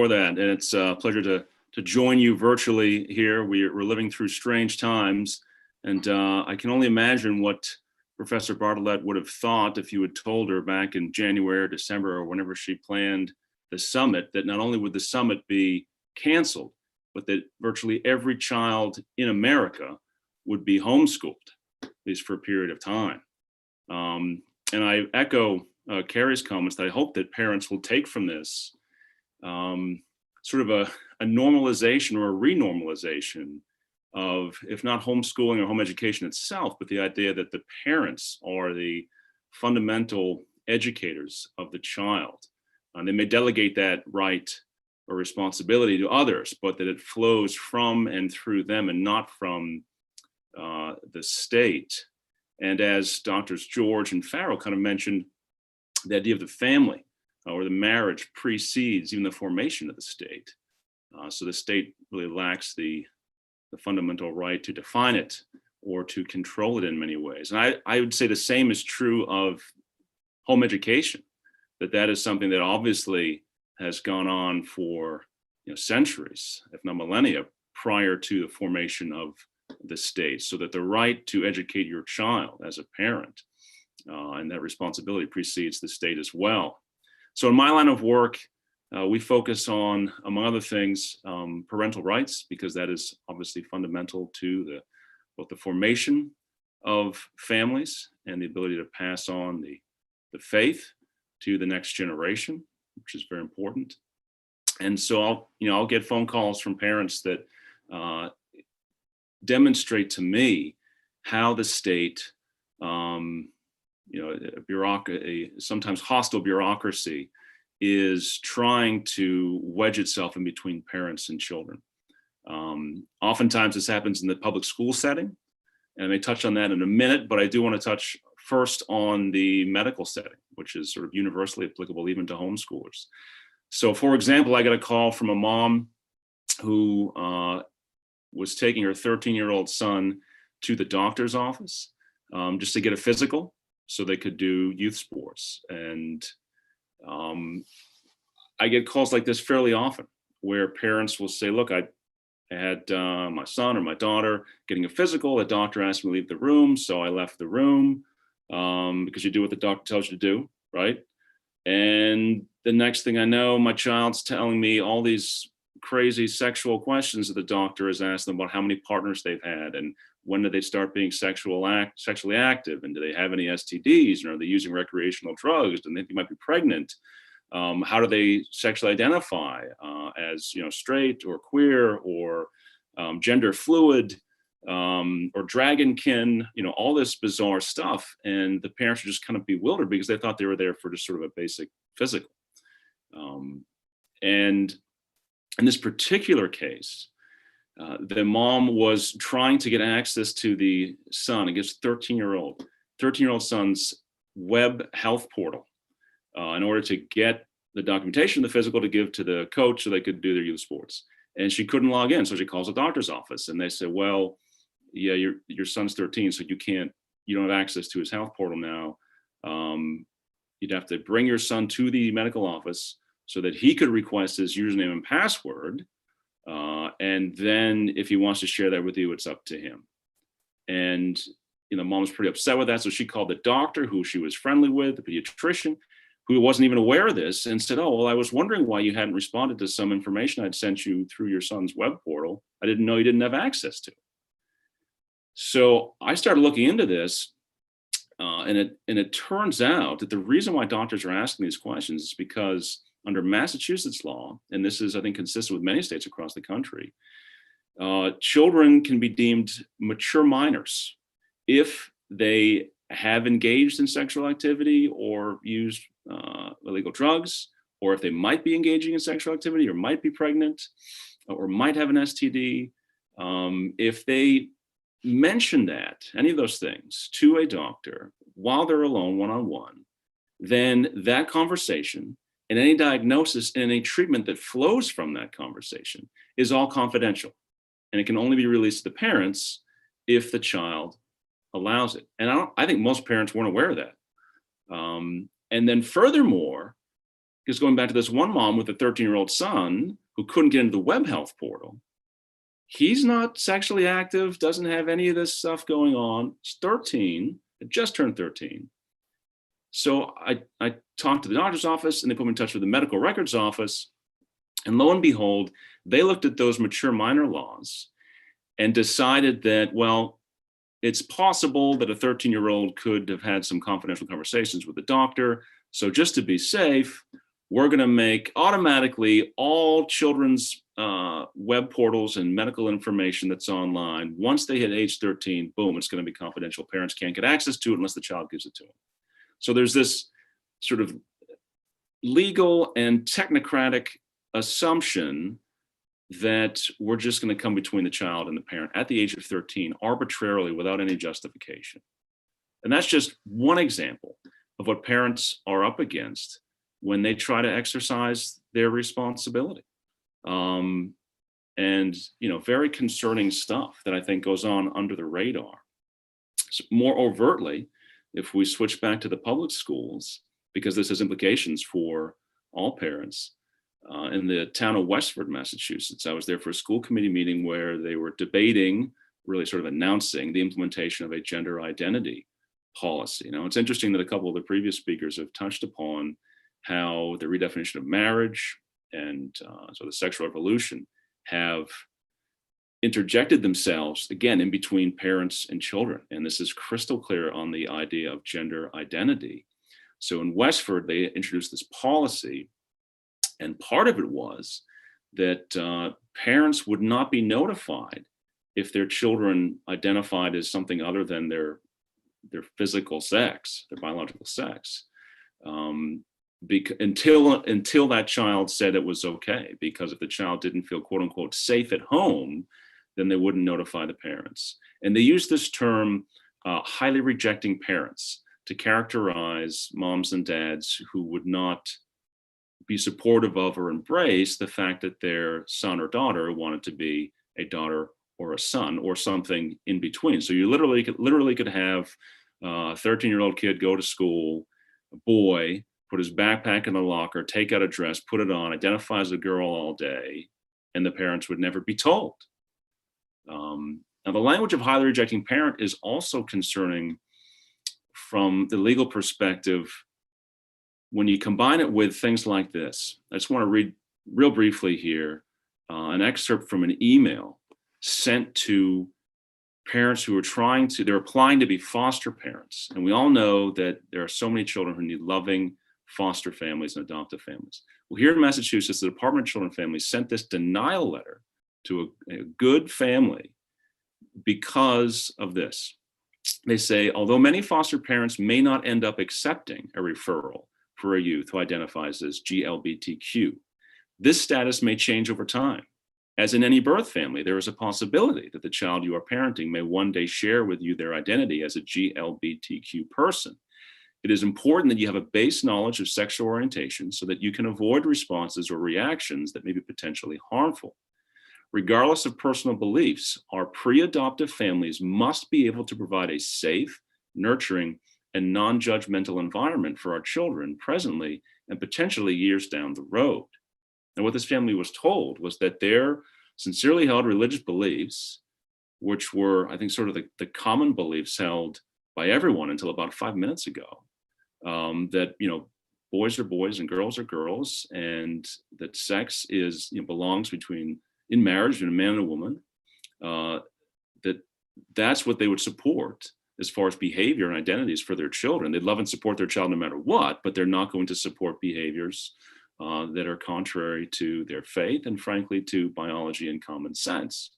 For that, and it's a pleasure to join you virtually here. We're living through strange times, and I can only imagine what Professor Bartlett would have thought if you had told her back in January or December or whenever she planned the summit that not only would the summit be canceled, but that virtually every child in America would be homeschooled, at least for a period of time. And I echo Kerry's comments that I hope that parents will take from this sort of a normalization or a renormalization of, if not homeschooling or home education itself, but the idea that the parents are the fundamental educators of the child. They may delegate that right or responsibility to others, but that it flows from and through them and not from the state. And as Doctors George and Farrow kind of mentioned, the idea of the family or the marriage precedes even the formation of the state. So the state really lacks the fundamental right to define it or to control it in many ways. And I would say the same is true of home education, that is something that obviously has gone on for centuries, if not millennia, prior to the formation of the state, so that the right to educate your child as a parent and that responsibility precedes the state as well. So in my line of work, we focus on, among other things, parental rights, because that is obviously fundamental to both the formation of families and the ability to pass on the faith to the next generation, which is very important. And so I'll get phone calls from parents that demonstrate to me how the state, a sometimes hostile bureaucracy, is trying to wedge itself in between parents and children. Oftentimes this happens in the public school setting, and I may touch on that in a minute, but I do want to touch first on the medical setting, which is sort of universally applicable even to homeschoolers. So for example, I got a call from a mom who was taking her 13-year-old son to the doctor's office just to get a physical so they could do youth sports. And I get calls like this fairly often where parents will say, look, I had my son or my daughter getting a physical. The doctor asked me to leave the room, so I left the room because you do what the doctor tells you to do, right? And the next thing I know, my child's telling me all these crazy sexual questions that the doctor has asked them about how many partners they've had and when did they start being sexually active, and do they have any STDs, and are they using recreational drugs, and they might be pregnant. How do they sexually identify as straight or queer or gender fluid or dragonkin, all this bizarre stuff. And the parents are just kind of bewildered because they thought they were there for just sort of a basic physical. And in this particular case, the mom was trying to get access to the son, I guess 13-year-old son's web health portal in order to get the documentation of the physical to give to the coach so they could do their youth sports. And she couldn't log in, so she calls the doctor's office and they say, well, yeah, your son's 13, so you don't have access to his health portal now. You'd have to bring your son to the medical office so that he could request his username and password. And then if he wants to share that with you, it's up to him. And, mom was pretty upset with that. So she called the doctor who she was friendly with, the pediatrician, who wasn't even aware of this, and said, oh, well, I was wondering why you hadn't responded to some information I'd sent you through your son's web portal. I didn't know you didn't have access to it. So I started looking into this, and it turns out that the reason why doctors are asking these questions is because under Massachusetts law, and this is, I think, consistent with many states across the country, children can be deemed mature minors if they have engaged in sexual activity or used illegal drugs, or if they might be engaging in sexual activity or might be pregnant or might have an STD. If they mention any of those things to a doctor while they're alone, one-on-one, then that conversation and any diagnosis and any treatment that flows from that conversation is all confidential. And it can only be released to the parents if the child allows it. And I think most parents weren't aware of that. And then furthermore, Because going back to this one mom with a 13-year-old son who couldn't get into the web health portal, he's not sexually active, doesn't have any of this stuff going on. He's 13, had just turned 13. So I talked to the doctor's office and they put me in touch with the medical records office. And lo and behold, they looked at those mature minor laws and decided that, well, it's possible that a 13-year-old could have had some confidential conversations with the doctor. So just to be safe, we're going to make automatically all children's web portals and medical information that's online, once they hit age 13, boom, it's going to be confidential. Parents can't get access to it unless the child gives it to them. So there's this sort of legal and technocratic assumption that we're just going to come between the child and the parent at the age of 13 arbitrarily without any justification. And that's just one example of what parents are up against when they try to exercise their responsibility. And, very concerning stuff that I think goes on under the radar. So more overtly, if we switch back to the public schools, because this has implications for all parents, in the town of Westford, Massachusetts, I was there for a school committee meeting where they were debating, really sort of announcing the implementation of a gender identity policy. Now, it's interesting that a couple of the previous speakers have touched upon how the redefinition of marriage and so the sexual revolution have interjected themselves, again, in between parents and children. And this is crystal clear on the idea of gender identity. So in Westford, they introduced this policy, and part of it was that parents would not be notified if their children identified as something other than their physical sex, their biological sex, until that child said it was okay. Because if the child didn't feel quote unquote safe at home, then they wouldn't notify the parents. And they use this term, highly rejecting parents, to characterize moms and dads who would not be supportive of or embrace the fact that their son or daughter wanted to be a daughter or a son or something in between. So you literally could have a 13-year-old kid go to school, a boy, put his backpack in the locker, take out a dress, put it on, identify as a girl all day, and the parents would never be told. Now, the language of highly rejecting parent is also concerning from the legal perspective when you combine it with things like this. I just want to read real briefly here an excerpt from an email sent to parents who are they're applying to be foster parents. And we all know that there are so many children who need loving foster families and adoptive families. Well, here in Massachusetts, the Department of Children and Families sent this denial letter to a good family because of this. They say, although many foster parents may not end up accepting a referral for a youth who identifies as GLBTQ, this status may change over time. As in any birth family, there is a possibility that the child you are parenting may one day share with you their identity as a GLBTQ person. It is important that you have a base knowledge of sexual orientation so that you can avoid responses or reactions that may be potentially harmful. Regardless of personal beliefs, our pre-adoptive families must be able to provide a safe, nurturing, and non-judgmental environment for our children presently and potentially years down the road. And what this family was told was that their sincerely held religious beliefs, which were, I think, sort of the common beliefs held by everyone until about 5 minutes ago, that, boys are boys and girls are girls, and that sex belongs in marriage between a man and a woman, that's what they would support as far as behavior and identities for their children. They'd love and support their child no matter what, but they're not going to support behaviors that are contrary to their faith and, frankly, to biology and common sense.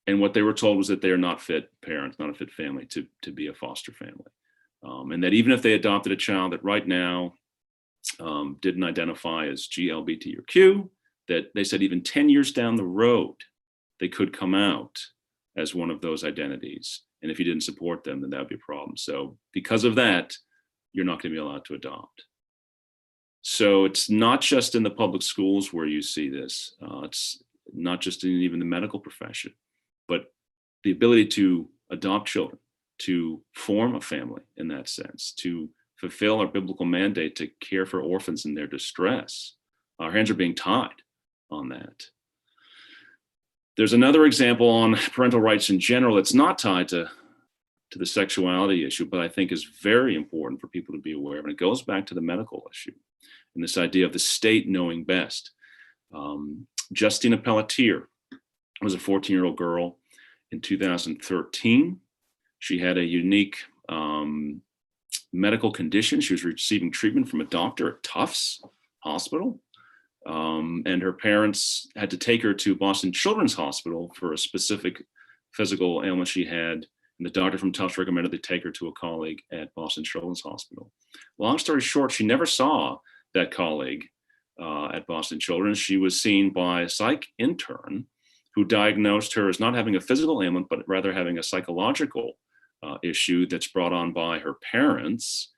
And what they were told was that they are not fit parents, not a fit family to be a foster family. And that even if they adopted a child that right now didn't identify as GLBT or Q, that they said even 10 years down the road, they could come out as one of those identities. And if you didn't support them, then that would be a problem. So because of that, you're not going to be allowed to adopt. So it's not just in the public schools where you see this. It's not just in even the medical profession, but the ability to adopt children, to form a family in that sense, to fulfill our biblical mandate to care for orphans in their distress. Our hands are being tied on that. There's another example on parental rights in general. It's not tied to the sexuality issue, but I think is very important for people to be aware of. And it goes back to the medical issue and this idea of the state knowing best. Justina Pelletier was a 14-year-old girl in 2013. She had a unique medical condition. She was receiving treatment from a doctor at Tufts Hospital. And her parents had to take her to Boston Children's Hospital for a specific physical ailment she had. And the doctor from Tufts recommended they take her to a colleague at Boston Children's Hospital. Long story short, she never saw that colleague at Boston Children's. She was seen by a psych intern who diagnosed her as not having a physical ailment, but rather having a psychological issue that's brought on by her parents.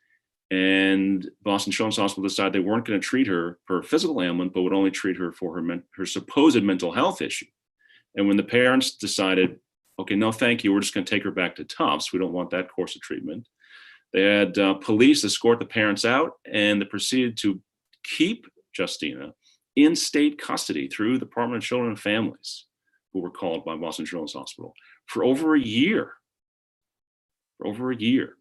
And Boston Children's Hospital decided they weren't going to treat her for a physical ailment, but would only treat her for her supposed mental health issue. And when the parents decided, okay, no, thank you, we're just going to take her back to Tufts, we don't want that course of treatment, they had police escort the parents out, and they proceeded to keep Justina in state custody through the Department of Children and Families, who were called by Boston Children's Hospital, for over a year.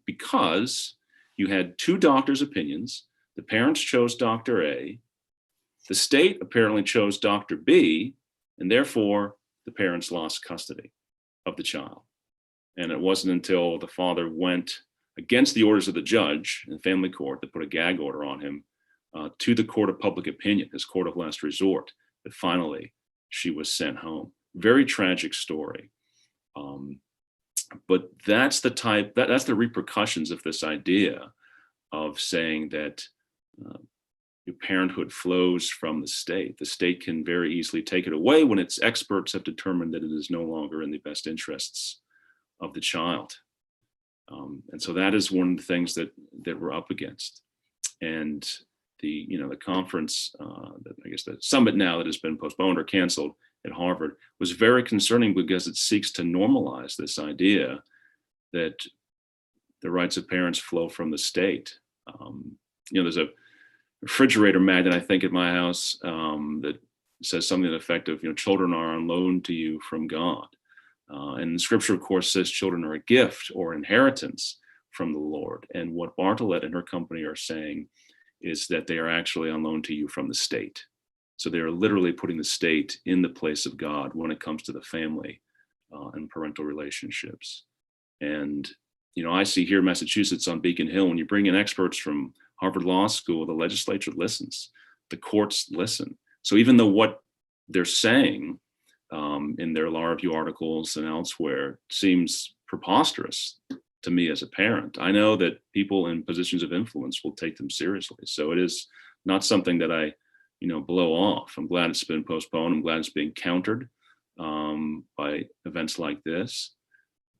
Because you had two doctors' opinions. The parents chose Dr. A. The state apparently chose Dr. B, and therefore the parents lost custody of the child. And it wasn't until the father went against the orders of the judge in the family court that put a gag order on him to the court of public opinion, his court of last resort, that finally she was sent home. Very tragic story. But that's the repercussions of this idea of saying that parenthood flows from the state. The state can very easily take it away when its experts have determined that it is no longer in the best interests of the child. And so that is one of the things that we're up against. And the conference, I guess the summit now that has been postponed or canceled at Harvard, was very concerning because it seeks to normalize this idea that the rights of parents flow from the state. There's a refrigerator magnet, I think, at my house that says something to the effect of, children are on loan to you from God. And the scripture, of course, says children are a gift or inheritance from the Lord. And what Bartlett and her company are saying is that they are actually on loan to you from the state. So they are literally putting the state in the place of God when it comes to the family and parental relationships. And, I see here in Massachusetts on Beacon Hill, when you bring in experts from Harvard Law School, the legislature listens, the courts listen. So even though what they're saying in their law review articles and elsewhere seems preposterous to me as a parent, I know that people in positions of influence will take them seriously. So it is not something that I, blow off. I'm glad it's been postponed. I'm glad it's being countered by events like this.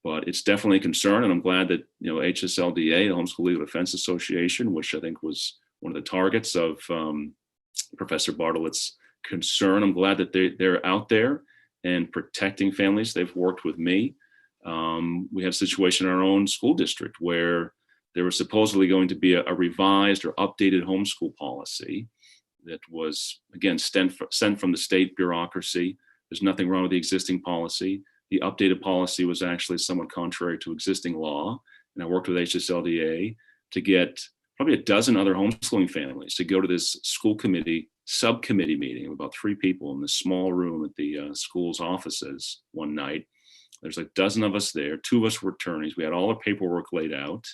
But it's definitely a concern, and I'm glad that HSLDA, the Homeschool Legal Defense Association, which I think was one of the targets of Professor Bartlett's concern, I'm glad that they're out there and protecting families. They've worked with me. We had a situation in our own school district where there was supposedly going to be a revised or updated homeschool policy that was, again, sent from the state bureaucracy. There's nothing wrong with the existing policy. The updated policy was actually somewhat contrary to existing law. And I worked with HSLDA to get probably a dozen other homeschooling families to go to this school committee subcommittee meeting of about 3 people in this small room at the school's offices one night. There's a dozen of us there. 2 of us were attorneys. We had all our paperwork laid out.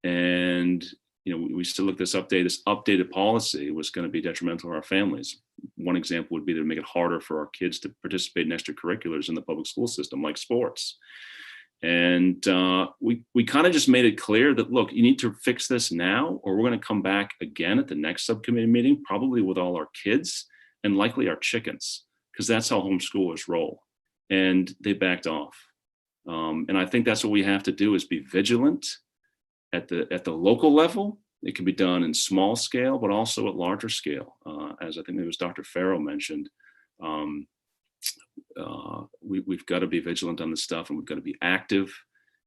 And we still look this updated policy was going to be detrimental to our families. One example would be to make it harder for our kids to participate in extracurriculars in the public school system, like sports. And we kind of just made it clear that, look, you need to fix this now, or we're going to come back again at the next subcommittee meeting, probably with all our kids and likely our chickens, because that's how homeschoolers roll. And they backed off. And I think that's what we have to do, is be vigilant at the local level. It can be done in small scale, but also at larger scale. As I think it was Dr. Farrow mentioned, we've got to be vigilant on this stuff, and we've got to be active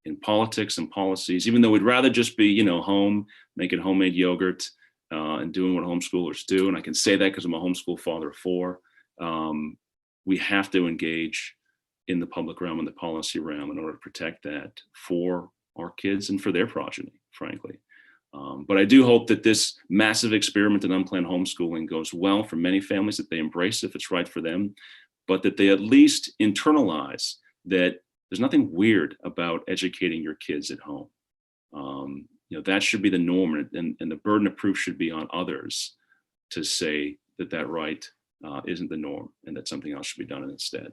in politics and policies, even though we'd rather just be, home, making homemade yogurt and doing what homeschoolers do. And I can say that because I'm a homeschool father of four. We have to engage in the public realm and the policy realm in order to protect that for our kids and for their progeny, frankly. But I do hope that this massive experiment in unplanned homeschooling goes well for many families, that they embrace if it's right for them, but that they at least internalize that there's nothing weird about educating your kids at home. That should be the norm, and the burden of proof should be on others to say that right isn't the norm and that something else should be done instead.